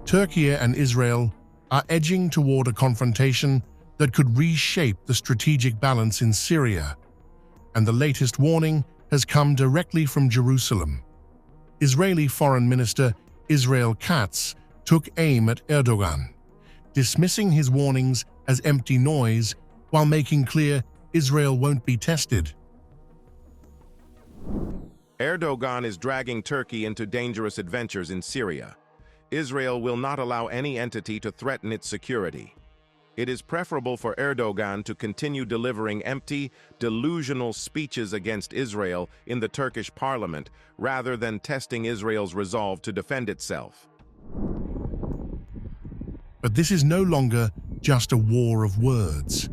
Turkey and Israel are edging toward a confrontation that could reshape the strategic balance in Syria, and the latest warning has come directly from Jerusalem. Israeli Foreign Minister Israel Katz took aim at Erdogan, dismissing his warnings as empty noise while making clear Israel won't be tested. Erdogan is dragging Turkey into dangerous adventures in Syria. Israel will not allow any entity to threaten its security. It is preferable for Erdogan to continue delivering empty, delusional speeches against Israel in the Turkish parliament rather than testing Israel's resolve to defend itself. But this is no longer just a war of words.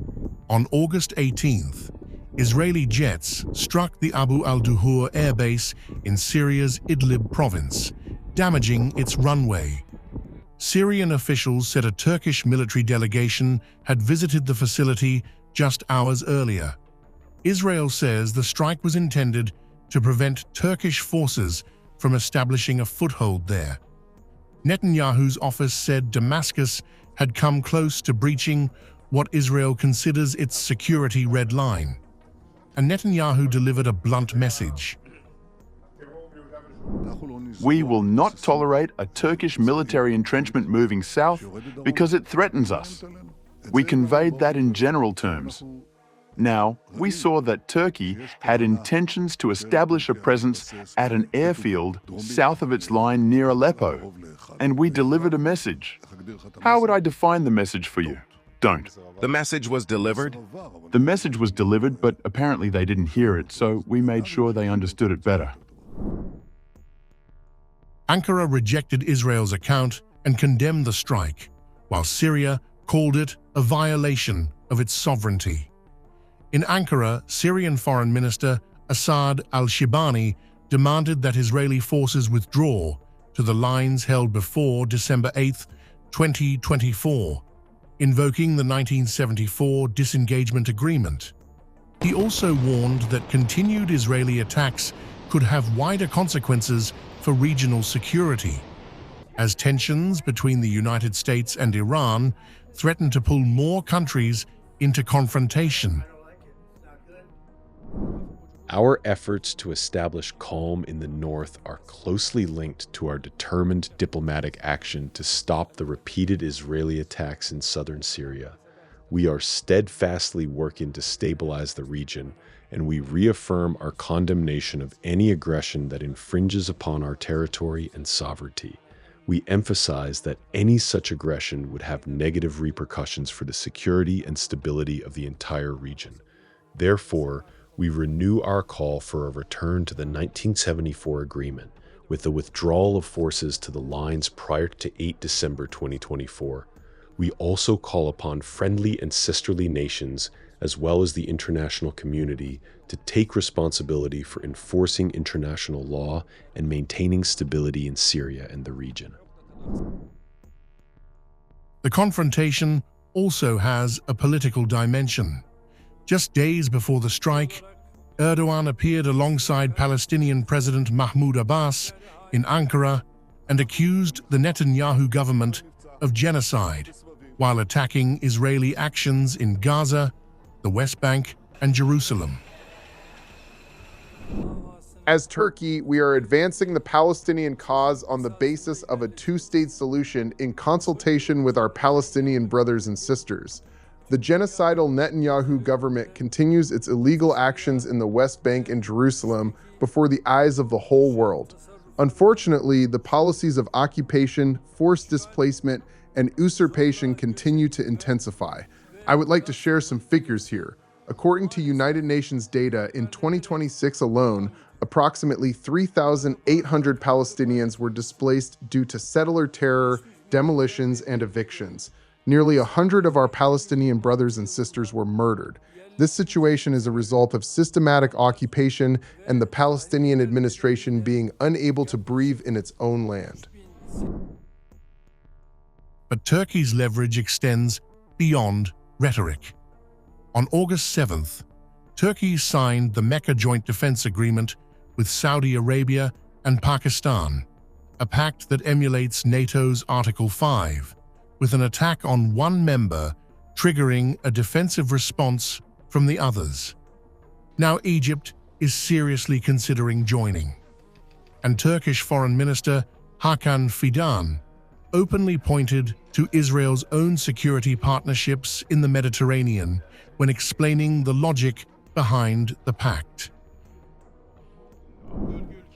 On August 18th, Israeli jets struck the Abu al-Duhur airbase in Syria's Idlib province, damaging its runway. Syrian officials said a Turkish military delegation had visited the facility just hours earlier. Israel says the strike was intended to prevent Turkish forces from establishing a foothold there. Netanyahu's office said Damascus had come close to breaching what Israel considers its security red line. And Netanyahu delivered a blunt message. We will not tolerate a Turkish military entrenchment moving south because it threatens us. We conveyed that in general terms. Now, we saw that Turkey had intentions to establish a presence at an airfield south of its line near Aleppo, and we delivered a message. How would I define the message for you? Don't. The message was delivered? The message was delivered, but apparently they didn't hear it, so we made sure they understood it better. Ankara rejected Israel's account and condemned the strike, while Syria called it a violation of its sovereignty. In Ankara, Syrian Foreign Minister Asad al-Shibani demanded that Israeli forces withdraw to the lines held before December 8, 2024, invoking the 1974 disengagement agreement. He also warned that continued Israeli attacks could have wider consequences for regional security, as tensions between the United States and Iran threaten to pull more countries into confrontation. Our efforts to establish calm in the north are closely linked to our determined diplomatic action to stop the repeated Israeli attacks in southern Syria. We are steadfastly working to stabilize the region, and we reaffirm our condemnation of any aggression that infringes upon our territory and sovereignty. We emphasize that any such aggression would have negative repercussions for the security and stability of the entire region. Therefore, we renew our call for a return to the 1974 agreement, with the withdrawal of forces to the lines prior to 8 December 2024. We also call upon friendly and sisterly nations, as well as the international community, to take responsibility for enforcing international law and maintaining stability in Syria and the region. The confrontation also has a political dimension. Just days before the strike, Erdogan appeared alongside Palestinian President Mahmoud Abbas in Ankara and accused the Netanyahu government of genocide, while attacking Israeli actions in Gaza, the West Bank, and Jerusalem. As Turkey, we are advancing the Palestinian cause on the basis of a two-state solution in consultation with our Palestinian brothers and sisters. The genocidal Netanyahu government continues its illegal actions in the West Bank and Jerusalem before the eyes of the whole world. Unfortunately, the policies of occupation, forced displacement, and usurpation continue to intensify. I would like to share some figures here. According to United Nations data, in 2026 alone, approximately 3,800 Palestinians were displaced due to settler terror, demolitions, and evictions. Nearly 100 of our Palestinian brothers and sisters were murdered. This situation is a result of systematic occupation and the Palestinian administration being unable to breathe in its own land. But Turkey's leverage extends beyond rhetoric. On August 7th, Turkey signed the Mecca Joint Defense Agreement with Saudi Arabia and Pakistan, a pact that emulates NATO's Article 5, with an attack on one member triggering a defensive response from the others. Now Egypt is seriously considering joining, and Turkish Foreign Minister Hakan Fidan openly pointed to Israel's own security partnerships in the Mediterranean when explaining the logic behind the pact.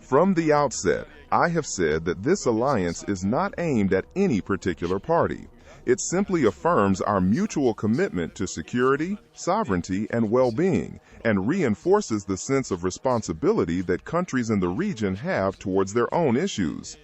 From the outset, I have said that this alliance is not aimed at any particular party. It simply affirms our mutual commitment to security, sovereignty, and well-being, and reinforces the sense of responsibility that countries in the region have towards their own issues.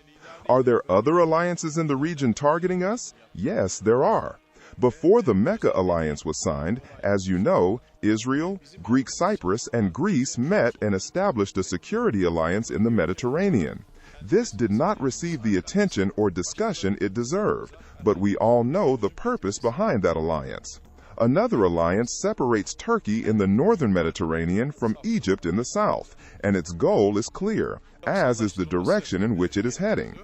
Are there other alliances in the region targeting us? Yes, there are. Before the Mecca alliance was signed, as you know, Israel, Greek Cyprus, and Greece met and established a security alliance in the Mediterranean. This did not receive the attention or discussion it deserved, but we all know the purpose behind that alliance. Another alliance separates Turkey in the northern Mediterranean from Egypt in the south, and its goal is clear, as is the direction in which it is heading.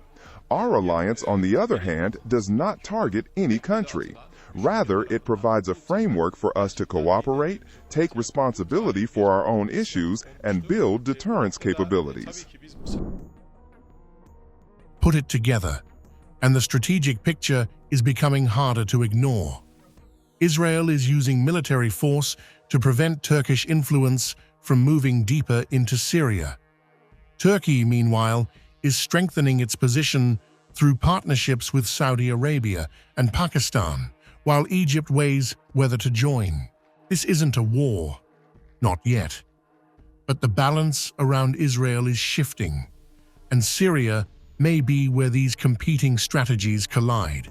Our alliance, on the other hand, does not target any country. Rather, it provides a framework for us to cooperate, take responsibility for our own issues, and build deterrence capabilities. Put it together, and the strategic picture is becoming harder to ignore. Israel is using military force to prevent Turkish influence from moving deeper into Syria. Turkey, meanwhile, is strengthening its position through partnerships with Saudi Arabia and Pakistan, while Egypt weighs whether to join. This isn't a war, not yet. But the balance around Israel is shifting, and Syria may be where these competing strategies collide.